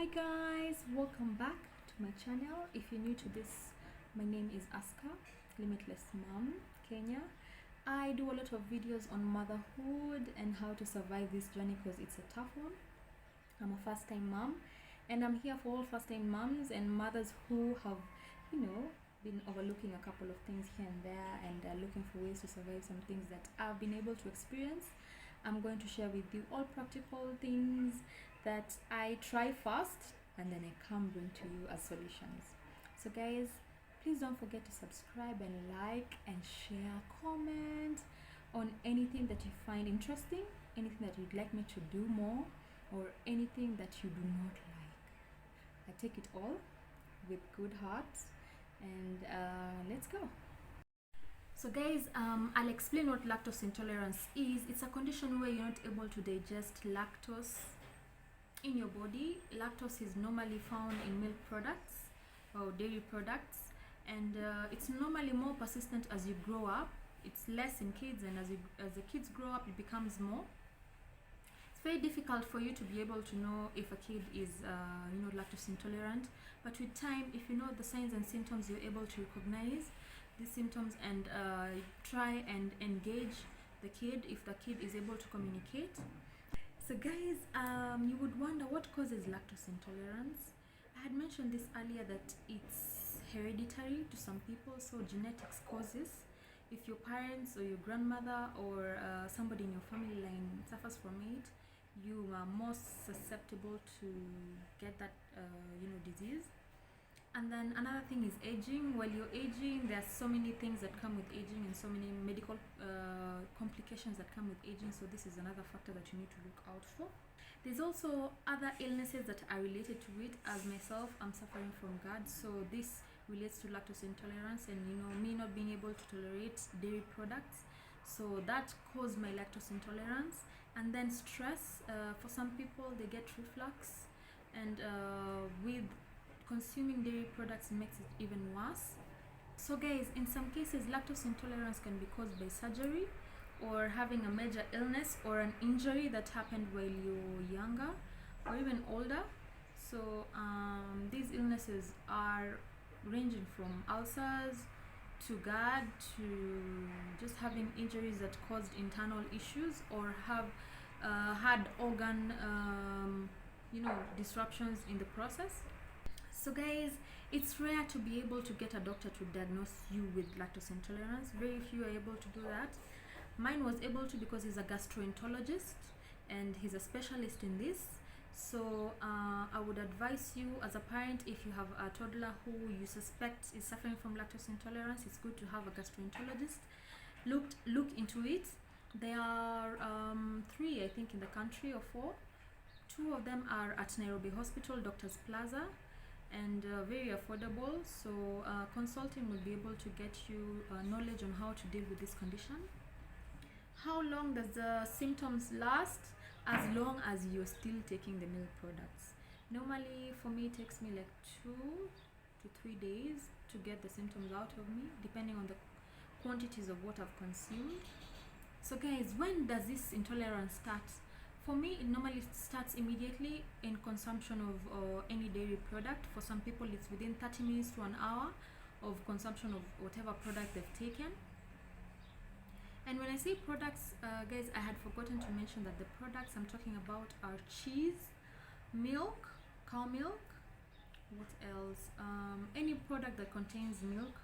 Hi guys, welcome back to my channel. If you're new to this, my name is Aska, Limitless Mom, Kenya. I do a lot of videos on motherhood and how to survive this journey because it's a tough one. I'm a first-time mom, and I'm here for all first-time moms and mothers who have, been overlooking a couple of things here and there and looking for ways to survive some things that I've been able to experience. I'm going to share with you all practical things that I try first and then I come bring to you as solutions. So guys, please don't forget to subscribe and like and share, comment on anything that you find interesting, anything that you'd like me to do more, or anything that you do not like. I take it all with good heart, and let's go. So guys, I'll explain what lactose intolerance is. It's a condition where you're not able to digest lactose in your body. Lactose is normally found in milk products or dairy products, and it's normally more persistent as you grow up. It's less in kids, and as the kids grow up, it becomes more. It's very difficult for you to be able to know if a kid is lactose intolerant, but with time, if you know the signs and symptoms, you're able to recognize these symptoms and try and engage the kid if the kid is able to communicate. So guys, you would wonder what causes lactose intolerance. I had mentioned this earlier that it's hereditary to some people, so genetics causes. If your parents or your grandmother or somebody in your family line suffers from it, you are more susceptible to get that disease. And then another thing is aging. While you're aging, there are so many things that come with aging and so many medical complications that come with aging. So this is another factor that you need to look out for. There's also other illnesses that are related to it. As myself, I'm suffering from GERD, so this relates to lactose intolerance and me not being able to tolerate dairy products. So that caused my lactose intolerance. And then stress. For some people, they get reflux, and with consuming dairy products makes it even worse. So guys, in some cases, lactose intolerance can be caused by surgery or having a major illness or an injury that happened while you're younger or even older. So these illnesses are ranging from ulcers to GERD to just having injuries that caused internal issues or have had organ disruptions in the process. So guys, it's rare to be able to get a doctor to diagnose you with lactose intolerance. Very few are able to do that. Mine was able to because he's a gastroenterologist and he's a specialist in this. So I would advise you as a parent, if you have a toddler who you suspect is suffering from lactose intolerance, it's good to have a gastroenterologist look into it. There are 3, I think, in the country, or 4. 2 of them are at Nairobi Hospital, Doctors Plaza, and very affordable. So consulting will be able to get you knowledge on how to deal with this condition. How long does the symptoms last? As long as you're still taking the milk products. Normally for me it takes me like 2 to 3 days to get the symptoms out of me, depending on the quantities of what I've consumed. So guys, when does this intolerance start? For me, it normally starts immediately in consumption of any dairy product. For some people, it's within 30 minutes to an hour of consumption of whatever product they've taken. And when I say products, guys, I had forgotten to mention that the products I'm talking about are cheese, milk, cow milk, what else? Any product that contains milk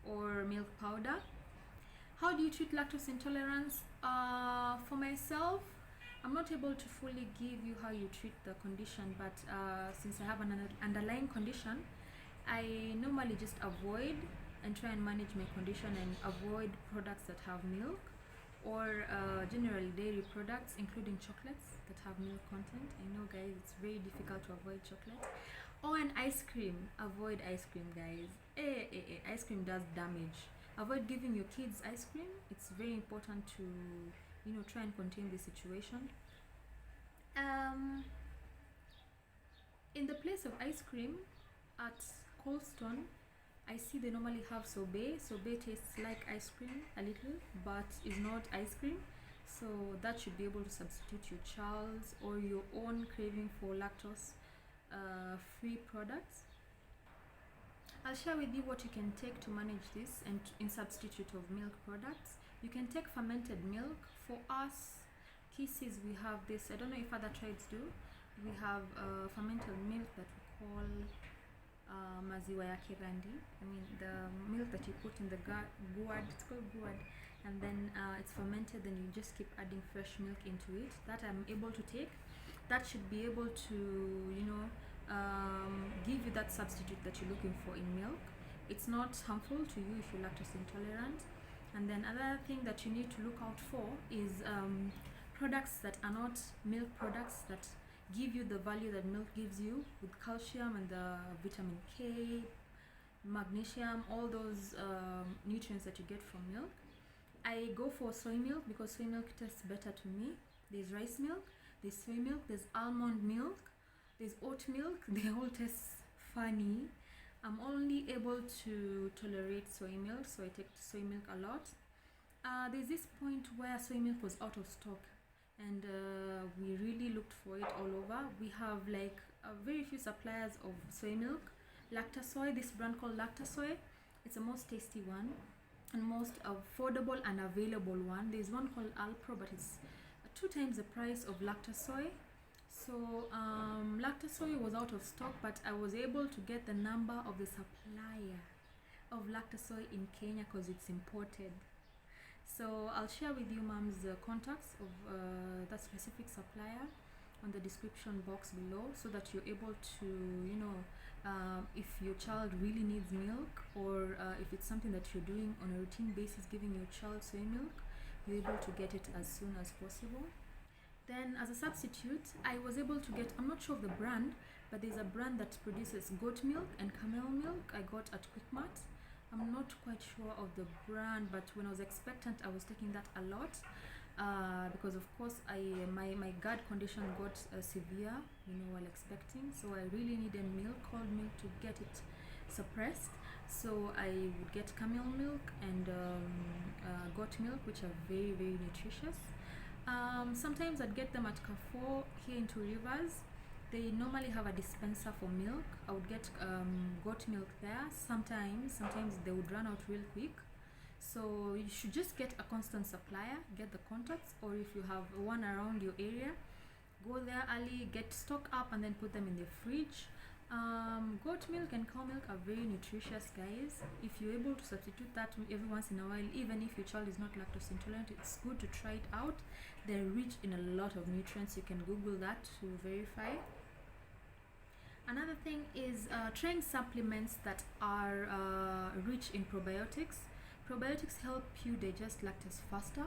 or milk powder. How do you treat lactose intolerance? For myself, I'm not able to fully give you how you treat the condition, but since I have an underlying condition, I normally just avoid and try and manage my condition and avoid products that have milk or generally dairy products, including chocolates that have milk content. I know, guys, it's very difficult to avoid chocolate. Oh, and ice cream. Avoid ice cream, guys. Ice cream does damage. Avoid giving your kids ice cream. It's very important to try and contain the situation. In the place of ice cream at Cold Stone, I see they normally have sorbet. Sorbet tastes like ice cream a little, but is not ice cream. So that should be able to substitute your child's or your own craving for lactose free products. I'll share with you what you can take to manage this and in substitute of milk products. You can take fermented milk. For us Kisses, we have this, I don't know if other tribes do, we have fermented milk that we call maziwa ya kirandi. I mean the milk that you put in the gourd, it's called gourd, and then it's fermented, and you just keep adding fresh milk into it. That I'm able to take. That should be able to, you know, give you that substitute that you're looking for in milk. It's not harmful to you if you're lactose intolerant. And then another thing that you need to look out for is products that are not milk products, that give you the value that milk gives you, with calcium and the vitamin K, magnesium, all those nutrients that you get from milk. I go for soy milk because soy milk tastes better to me. There's rice milk, there's soy milk, there's almond milk, there's oat milk. They all taste funny. I'm only able to tolerate soy milk, so I take soy milk a lot. There's this point where soy milk was out of stock, and we really looked for it all over. We have like very few suppliers of soy milk. Lactasoy, this brand called Lactasoy, it's the most tasty one and most affordable and available one. There's one called Alpro, but it's 2 times the price of Lactasoy. So Lactasoy was out of stock, but I was able to get the number of the supplier of Lactasoy in Kenya because it's imported. So I'll share with you mom's contacts of that specific supplier on the description box below, so that you're able to, you know, if your child really needs milk, or if it's something that you're doing on a routine basis, giving your child soy milk, you're able to get it as soon as possible. Then as a substitute, I was able to get, I'm not sure of the brand, but there's a brand that produces goat milk and camel milk. I got at Quickmart. I'm not quite sure of the brand, but when I was expectant, I was taking that a lot because of course my gut condition got severe, you know, while expecting. So I really needed milk, cold milk, to get it suppressed. So I would get camel milk and goat milk, which are very, very nutritious. Sometimes I'd get them at Carrefour here in Two Rivers. They normally have a dispenser for milk. I would get goat milk there. Sometimes they would run out real quick. So you should just get a constant supplier, get the contacts, or if you have one around your area, go there early, get stock up, and then put them in the fridge. Goat milk and cow milk are very nutritious, guys. If you're able to substitute that every once in a while, even if your child is not lactose intolerant, it's good to try it out. They're rich in a lot of nutrients. You can Google that to verify. Another thing is trying supplements that are rich in probiotics. Probiotics help you digest lactose faster,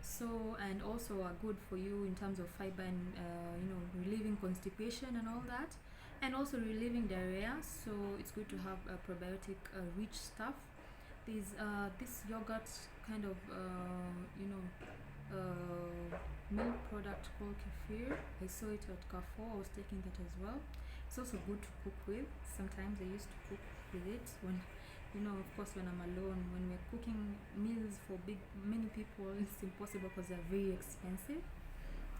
so, and also are good for you in terms of fiber and you know, relieving constipation and all that, and also relieving diarrhea. So it's good to have probiotic rich stuff. There's this yogurt kind of you know, milk product called kefir. I saw it at Carrefour. I was taking that as well. It's also good to cook with. Sometimes I used to cook with it when, you know, of course, when I'm alone. When we're cooking meals for many people, it's impossible because they're very expensive.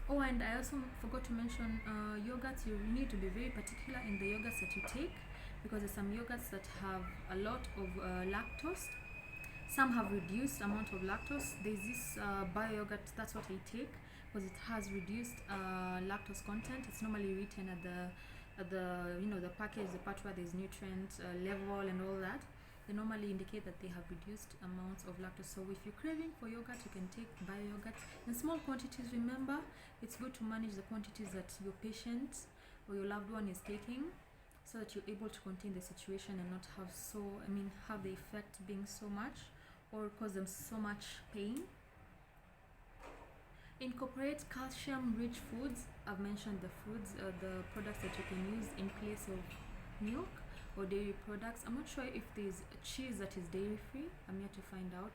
Oh, and I also forgot to mention yogurts. You need to be very particular in the yogurts that you take, because there's some yogurts that have a lot of lactose. Some have reduced amount of lactose. There's this bio yogurt, that's what I take, because it has reduced lactose content. It's normally written at the you know, the package, the part where there's nutrient level and all that. They normally indicate that they have reduced amounts of lactose. So if you're craving for yogurt, you can take bio yogurt in small quantities. Remember, it's good to manage the quantities that your patient or your loved one is taking, so that you're able to contain the situation and not have have the effect being so much or cause them so much pain. Incorporate calcium-rich foods. I've mentioned the foods, the products that you can use in place of milk or dairy products. I'm not sure if there's cheese that is dairy-free. I'm yet to find out.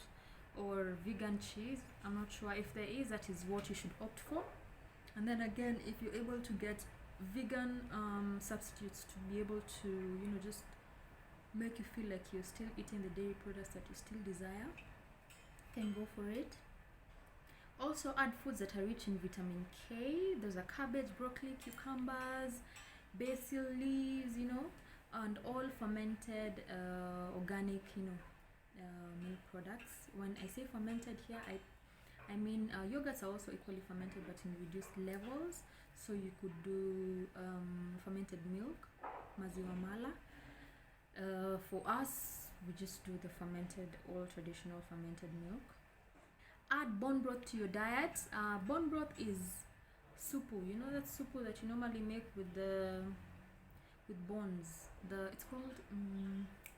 Or vegan cheese. I'm not sure. If there is, that is what you should opt for. And then again, if you're able to get vegan substitutes to be able to, you know, just make you feel like you're still eating the dairy products that you still desire, can go for it. Also add foods that are rich in vitamin K. There's a cabbage, broccoli, cucumbers, basil leaves, and all fermented organic, milk products. When I say fermented here, I mean yogurts are also equally fermented, but in reduced levels. So you could do fermented milk, maziwa mala. For us, we just do the fermented, all traditional fermented milk. Add bone broth to your diet. Bone broth is supu. You know that supu that you normally make with bones. It's called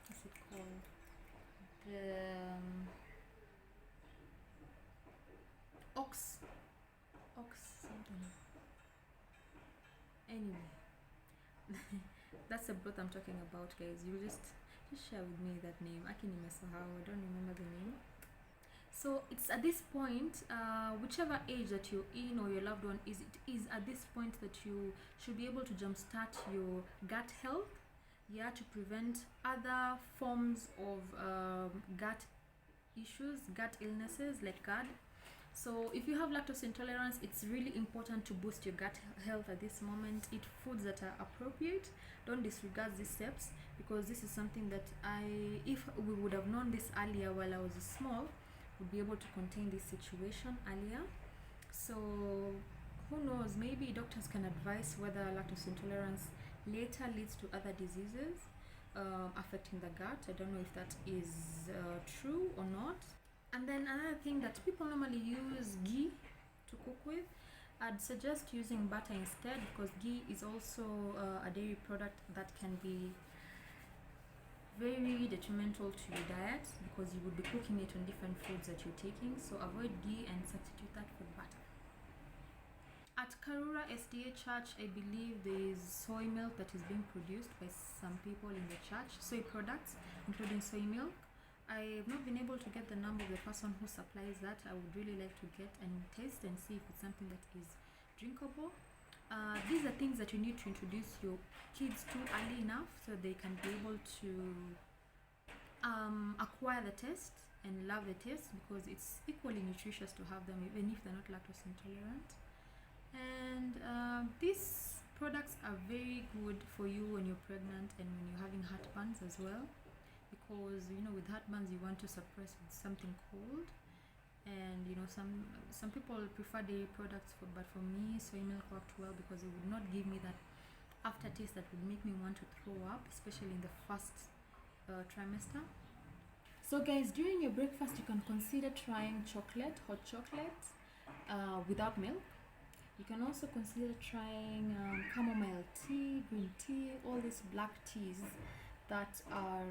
what's it called? The ox something. Anyway, that's the broth I'm talking about, guys. You just share with me that name. I don't remember the name. So it's at this point, whichever age that you're in or your loved one is, it is at this point that you should be able to jumpstart your gut health, to prevent other forms of gut issues, gut illnesses like GERD. So if you have lactose intolerance, it's really important to boost your gut health at this moment. Eat foods that are appropriate. Don't disregard these steps, because this is something that if we would have known this earlier while I was small, would be able to contain this situation earlier. So who knows, maybe doctors can advise whether lactose intolerance later leads to other diseases affecting the gut. I don't know if that is true or not. And then another thing that people normally use ghee to cook with, I'd suggest using butter instead, because ghee is also a dairy product that can be very detrimental to your diet, because you would be cooking it on different foods that you're taking. So avoid ghee and substitute that for butter. At Karura SDA Church, I believe there is soy milk that is being produced by some people in the church, soy products including soy milk. I have not been able to get the number of the person who supplies that. I would really like to get and taste and see if it's something that is drinkable. These are things that you need to introduce your kids to early enough, so they can be able to acquire the taste and love the taste, because it's equally nutritious to have them even if they're not lactose intolerant. And these products are very good for you when you're pregnant and when you're having heartburns as well, because with heartburns you want to suppress with something cold. And some people prefer dairy products, but for me soy milk worked well, because it would not give me that aftertaste that would make me want to throw up, especially in the first trimester. So guys, during your breakfast you can consider trying hot chocolate without milk. You can also consider trying chamomile tea, green tea, all these black teas that are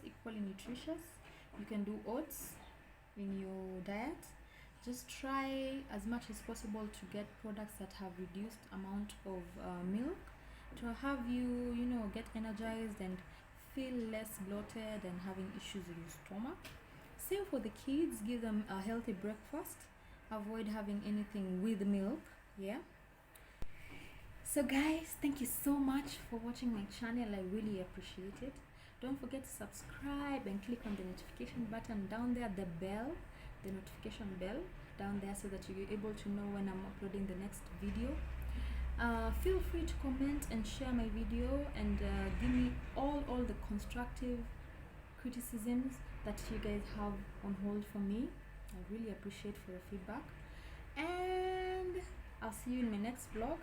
equally nutritious. You can do oats in your diet. Just try as much as possible to get products that have reduced amount of milk, to have you get energized and feel less bloated and having issues with your stomach. Same for the kids. Give them a healthy breakfast. Avoid having anything with milk. So guys, thank you so much for watching my channel. I really appreciate it. Don't forget to subscribe and click on the notification button down there, the notification bell down there, so that you're able to know when I'm uploading the next video. Feel free to comment and share my video, and give me all the constructive criticisms that you guys have on hold for me. I really appreciate for your feedback, and I'll see you in my next vlog.